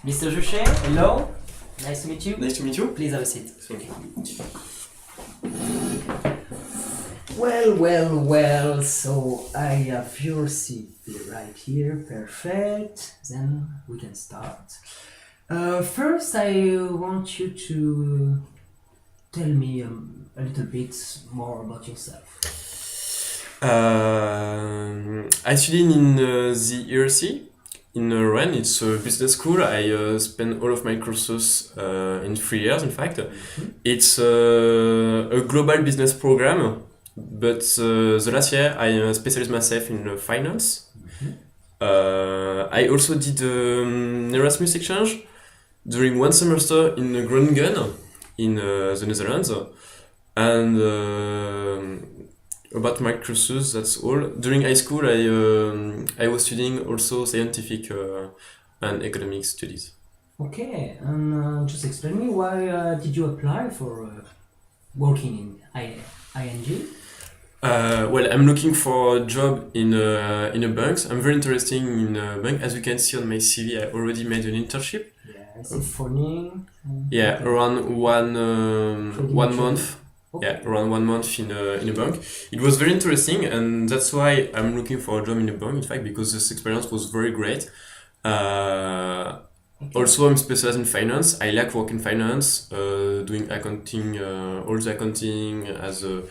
Mr. Juchet, hello. Nice to meet you. Nice to meet you. Please have a seat. Thank you. Well, so I have your seat right here, perfect. Then we can start. First, I want you to tell me a little bit more about yourself. I studied in the ERC in Rennes. It's a business school. I spent all of my courses in 3 years, in fact. It's a global business program, but the last year I specialized myself in finance. I also did an Erasmus exchange during 1 semester in Groningen in the Netherlands. And about my courses, that's all. During high school, I was studying also scientific and economic studies. Okay, and just explain me why did you apply for working in ING? Well, I'm looking for a job in a bank. I'm very interested in a bank. As you can see on my CV, I already made an internship. Yeah, I see phoning. Yeah, Okay. around Pretty 1 much. month. Okay. Yeah, around 1 month in a bank. It was very interesting, and that's why I'm looking for a job in a bank. In fact, because this experience was very great. Also, I'm specialized in finance. I like working in finance, doing accounting, all the accounting as a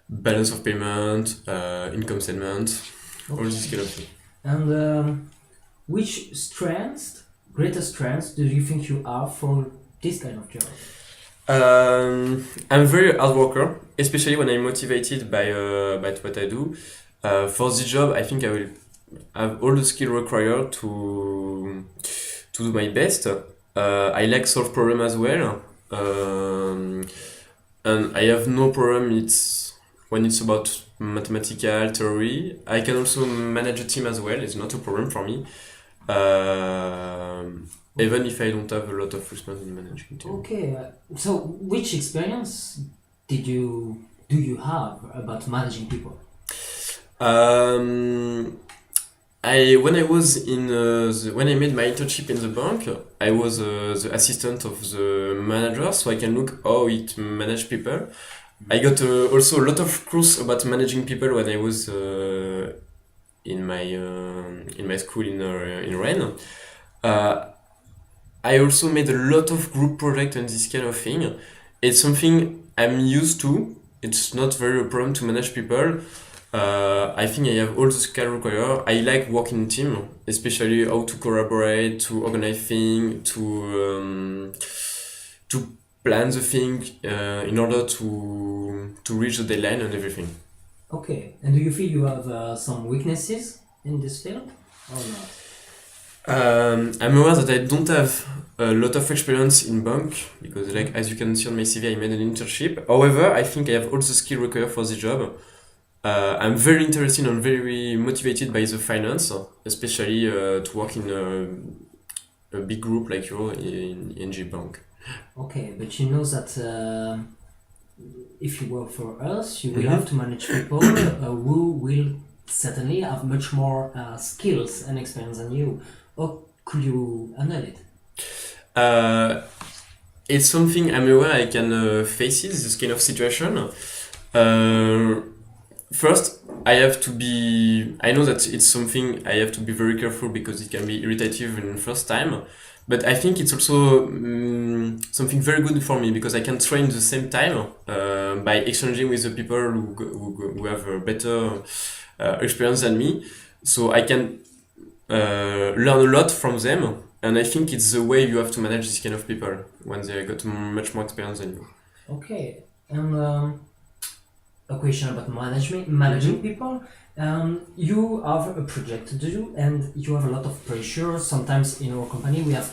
balance of payment, income statement, all this kind of thing. And which greatest strengths do you think you have for this kind of job? I'm very hard worker, especially when I'm motivated by what I do. For this job, I think I will have all the skill required to do my best. I like solve problem as well, and I have no problem. When it's about mathematical theory. I can also manage a team as well. It's not a problem for me. Even if I don't have a lot of experience in managing team. Okay, so which experience do you have about managing people? When I made my internship in the bank, I was the assistant of the manager, so I can look how it manage people. I got also a lot of course about managing people when I was in my school in Rennes. I also made a lot of group projects and this kind of thing. It's something I'm used to. It's not very a problem to manage people. I think I have all the skills required. I like working in team, especially how to collaborate, to organize things, to plan the thing in order to reach the deadline and everything. Okay, and do you feel you have some weaknesses in this field or not? I'm aware that I don't have a lot of experience in bank because, like as you can see on my CV, I made an internship. However, I think I have all the skills required for the job. I'm very interested and very motivated by the finance, especially to work in a big group like you in ING Bank. Okay, but you know that if you work for us, you will have to manage people who will certainly have much more skills and experience than you. How could you handle it? It's something I'm aware I can face it, this kind of situation. First, I know that it's something I have to be very careful because it can be irritative in the first time. But I think it's also something very good for me because I can train at the same time by exchanging with the people who have a better experience than me. So I can learn a lot from them. And I think it's the way you have to manage this kind of people when they got much more experience than you. Okay, and a question about managing people. You have a project to do and you have a lot of pressure. Sometimes in our company we have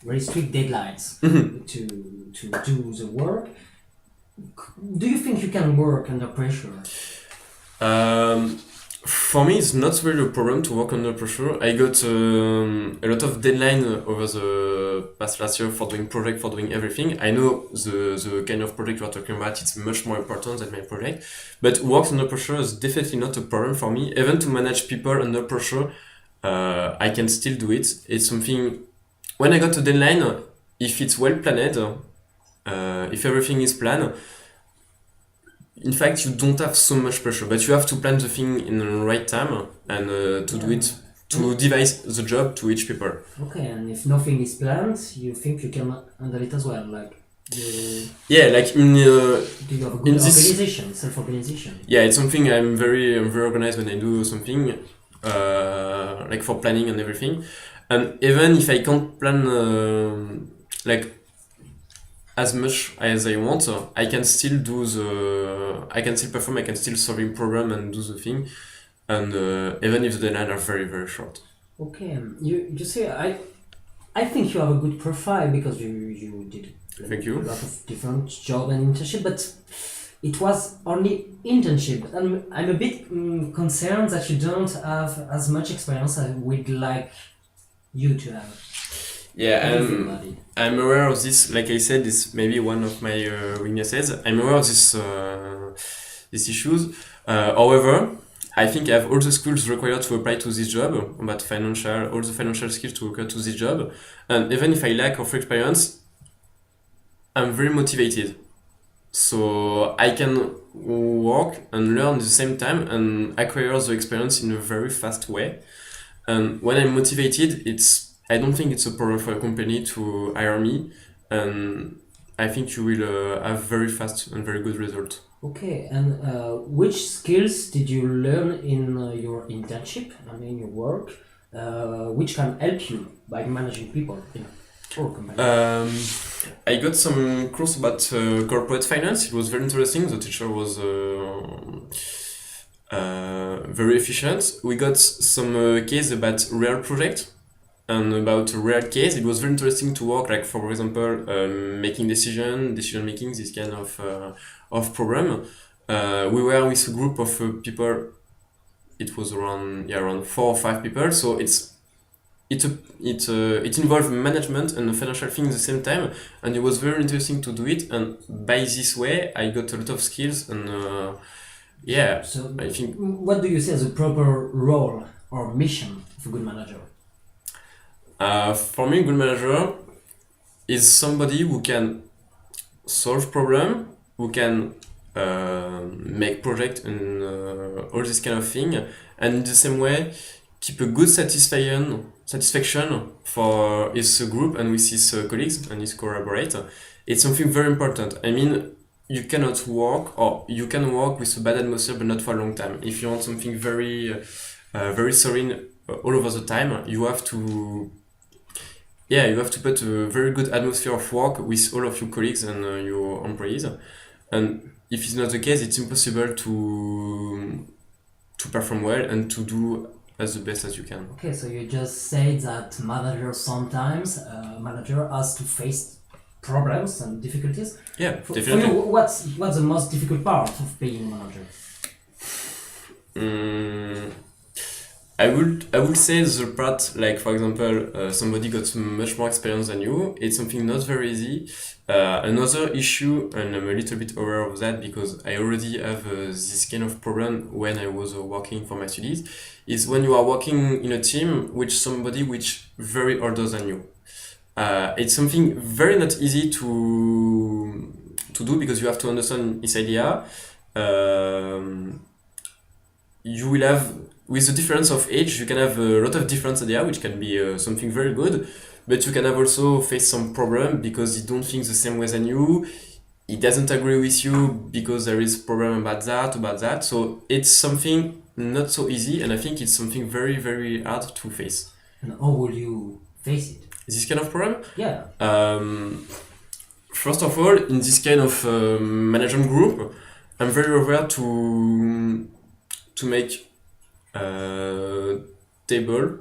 very strict deadlines to do the work. Do you think you can work under pressure? For me, it's not really a problem to work under pressure. I got a lot of deadline over the past last year for doing project, for doing everything. I know the kind of project we're talking about, it's much more important than my project. But work under pressure is definitely not a problem for me. Even to manage people under pressure, I can still do it. It's something when I got a deadline, if it's well planned, if everything is planned, in fact, you don't have so much pressure, but you have to plan the thing in the right time and to do it, to devise the job to each people. Okay, and if nothing is planned, you think you can handle it as well, like. Yeah, like Do you have a good in this- organization, self-organization? yeah, it's something I'm very organized when I do something, like for planning and everything. And even if I can't plan like as much as I want, I can still I can still perform, I can still solve problem and do the thing. And even if the deadlines are very, very short. Okay, you say I think you have a good profile because you did Thank you. a lot of different job and internship, but it was only internship. And I'm a bit concerned that you don't have as much experience as we'd like you to have. Yeah, Everybody. I'm aware of this. Like I said, this may be one of my weaknesses. I'm aware of these issues. However, I think I have all the skills required to apply to this job, but all the financial skills to require to this job. And even if I lack of experience, I'm very motivated. So I can work and learn at the same time and acquire the experience in a very fast way. And when I'm motivated, I don't think it's a problem for a company to hire me. And I think you will have very fast and very good results. Okay, and which skills did you learn in your internship and in your work, which can help you by managing people in your company? I got some course about corporate finance. It was very interesting. The teacher was very efficient. We got some case about real project and about a real case. It was very interesting to work, like for example, making decision making, this kind of problem. We were with a group of people. It was around 4 or 5 people. So it involved management and financial thing at the same time, and it was very interesting to do it. And by this way, I got a lot of skills. And So, I think what do you see as a proper role or mission of a good manager? for me, good manager is somebody who can solve problem, who can make project and all this kind of thing, and in the same way keep a good satisfaction for his group and with his colleagues and his collaborators. It's something very important. I mean, you cannot work, or you can work with a bad atmosphere, but not for a long time. If you want something very serene all over the time, you have to put a very good atmosphere of work with all of your colleagues and your employees. And if it's not the case, it's impossible to perform well and to do as the best as you can. Okay, so you just say that manager has to face problems and difficulties. Yeah, For definitely. you, what's the most difficult part of being a manager? I would say the part, like for example, somebody got much more experience than you. It's something not very easy. Another issue, and I'm a little bit aware of that because I already have this kind of problem when I was working for my studies, is when you are working in a team with somebody which very older than you. It's something very not easy to do because you have to understand his idea. You will have, with the difference of age, you can have a lot of different idea, which can be something very good, but you can have also face some problem because he don't think the same way than you. He doesn't agree with you because there is problem about that. So it's something not so easy, and I think it's something very, very hard to face. And how will you face it? This kind of problem? Yeah. First of all, in this kind of management group, I'm very aware to make table,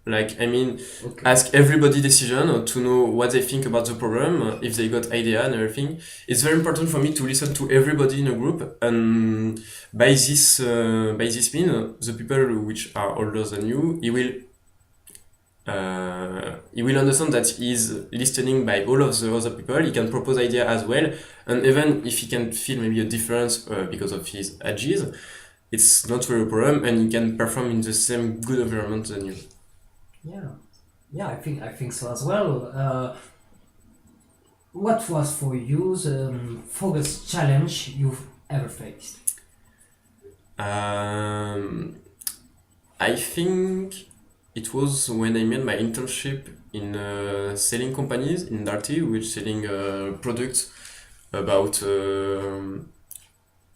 like I mean, Okay. ask everybody decision to know what they think about the problem, if they got idea and everything. It's very important for me to listen to everybody in a group, and by this mean, the people which are older than you, he will understand that he's listening by all of the other people. He can propose idea as well, and even if he can feel maybe a difference because of his ages, it's not really a problem, and he can perform in the same good environment than you. Yeah. Yeah, I think so as well. What was for you the biggest challenge you've ever faced? Um, I think it was when I made my internship in selling companies in Darty, which selling products about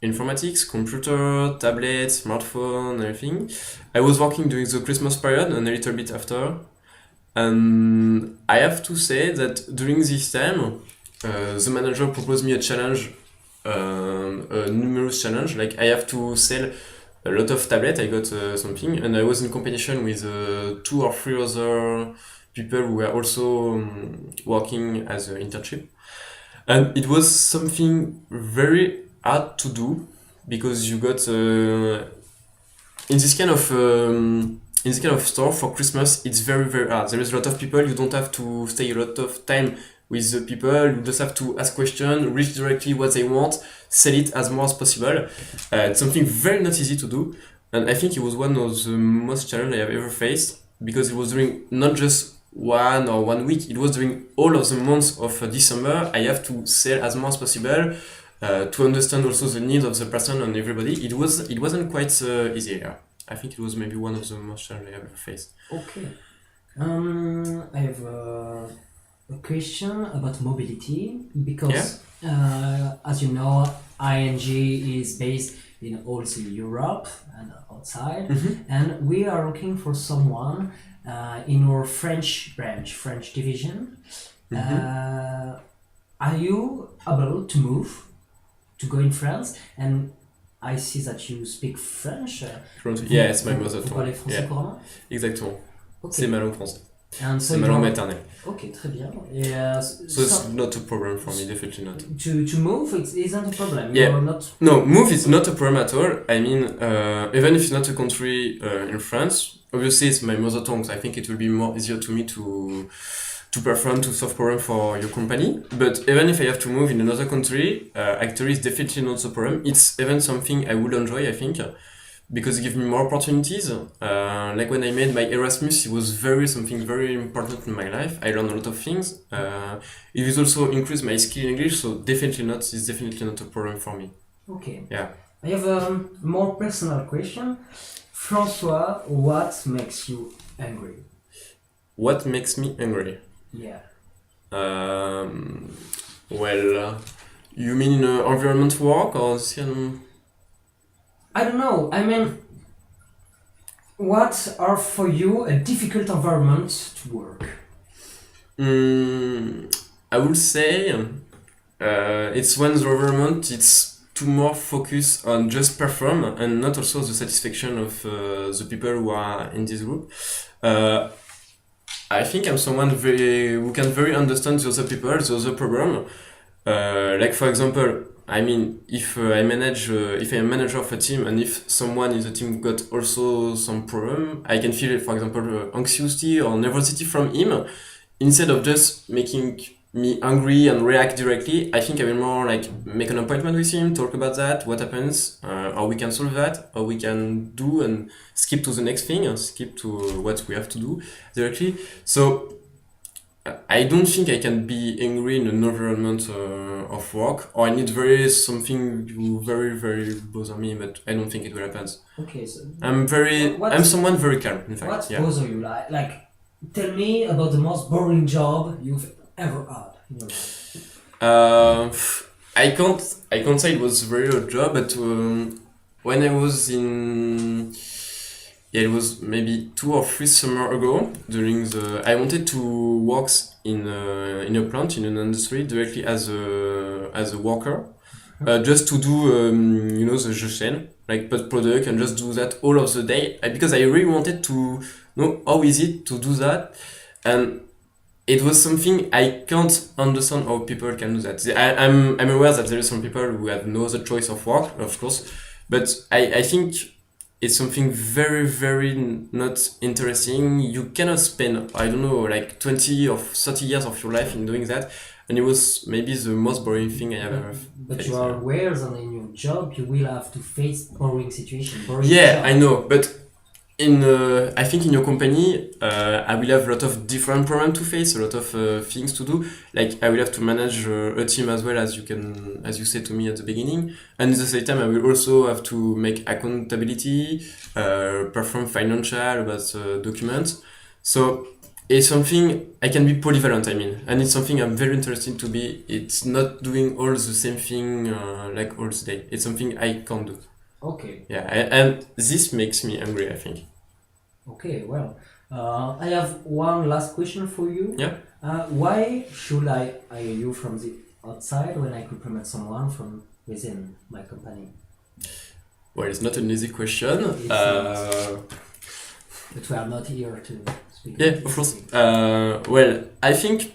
informatics, computer, tablet, smartphone, everything. I was working during the Christmas period and a little bit after. And I have to say that during this time, the manager proposed me a challenge, a numerous challenge. Like I have to sell a lot of tablet. I got something, and I was in competition with 2 or 3 other people who were also working as an internship. And it was something very hard to do because you got in this kind of store for Christmas. It's very hard. There is a lot of people. You don't have to stay a lot of time with the people. You just have to ask questions, reach directly what they want, sell it as more as possible. It's something very not easy to do, and I think it was one of the most challenge I have ever faced because it was during not just 1 week. It was during all of the months of December. I have to sell as much as possible to understand also the needs of the person and everybody. It wasn't quite easy. Yeah. I think it was maybe one of the most challenging I have ever faced. Okay. I have a question about mobility because, as you know, ING is based in also Europe and outside, and we are looking for someone in our French branch, French division. Are you able to move to go in France? And I see that you speak French. Yeah, it's my mother Vous parlez tongue. français Yeah, couramment? exactement. Okay. C'est ma langue française. And so C'est ma you langue are- maternelle. Okay, très bien. Et, So it's not a problem for me, definitely not. to move, it isn't a problem. Yeah. You're not. No, move is not a problem at all. I mean, even if it's not a country in France, obviously it's my mother tongue. So I think it will be more easier to me to perform, to solve problem for your company. But even if I have to move in another country, actually it's definitely not a problem. It's even something I would enjoy, I think, because it gives me more opportunities. Like when I made my Erasmus, it was something very important in my life. I learned a lot of things. It will also increase my skill in English, so it's definitely not a problem for me. Okay. Yeah. I have a more personal question. François, what makes you angry? What makes me angry? Yeah. Well, you mean in environment work or I don't know. I mean, what are for you a difficult environment to work? I would say it's when the environment it's too more focused on just perform and not also the satisfaction of the people who are in this group. I think I'm someone who can very understand the other people, the other problem. Like for example, I mean, if I manage, if I'm a manager of a team, and if someone in the team got also some problem, I can feel, for example, anxiety or nervosity from him. Instead of just making me angry and react directly, I think I will more like make an appointment with him, talk about that, what happens, or we can solve that, or we can do and skip to the next thing, and skip to what we have to do directly. So I don't think I can be angry in an environment of work, or I need something to very bother me, but I don't think it will happen. Okay, so I'm someone very calm, in fact. what Yeah. bother you? Like, tell me about the most boring job you've ever had in your life. I can't say it was very a job, but when I was it was maybe 2 or 3 summer ago. I wanted to work in a plant in an industry directly as a worker, just to do the chain, like put product and just do that all of the day, because I really wanted to know how is it to do that, and it was something I can't understand how people can do that. I'm aware that there are some people who have no other choice of work, of course, but I think it's something very not interesting. You cannot spend, I don't know, like 20 or 30 years of your life in doing that, and it was maybe the most boring thing I ever But faced. you are aware that in your job you will have to face boring situation. Yeah, I know, but I think in your company, I will have a lot of different problems to face, a lot of things to do. Like I will have to manage a team as well, as you said to me at the beginning. And at the same time, I will also have to make accountability, perform financial about documents. So it's something I can be polyvalent. I mean, and it's something I'm very interested to be. It's not doing all the same thing like all the day. It's something I can do. Okay. Yeah, and this makes me angry, I think. Okay, well, I have one last question for you. Yeah. Why should I hire you from the outside when I could promote someone from within my company? Well, it's not an easy question. It's not. But we are not here to speak. Yeah, of course. Well, I think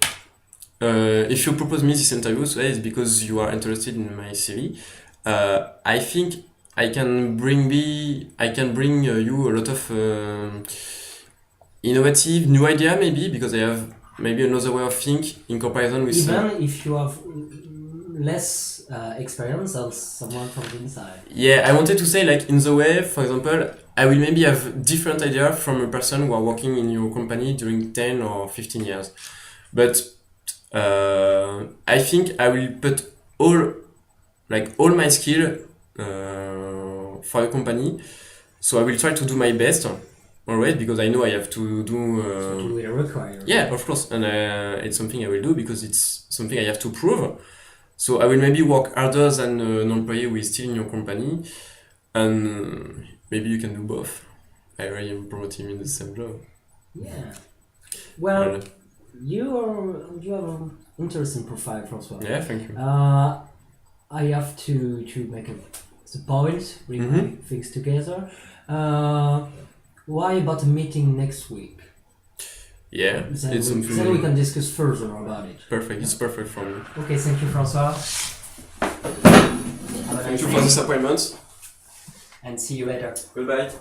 if you propose me this interview today, it's because you are interested in my CV. I think I can bring you a lot of innovative new idea, maybe because I have maybe another way of think in comparison with even if you have less experience than someone from the inside. Yeah, I wanted to say like in the way, for example, I will maybe have different idea from a person who are working in your company during 10 or 15 years. But I think I will put all my skill for a company. So I will try to do my best always because I know I have to do. So to will require. Yeah, of course, and it's something I will do because it's something I have to prove. So I will maybe work harder than an employee who is still in your company, and maybe you can do both. I already promote him in the same job. Yeah. Well, you have an interesting profile, Francois. Yeah, thank you. I have to make the point, bring things together. Why about a meeting next week? Yeah, Then, it's something. then we can discuss further about it. Perfect. It's perfect for me. Okay, thank you, Francois. Have a Thank nice you day. for this appointment. And see you later. Goodbye.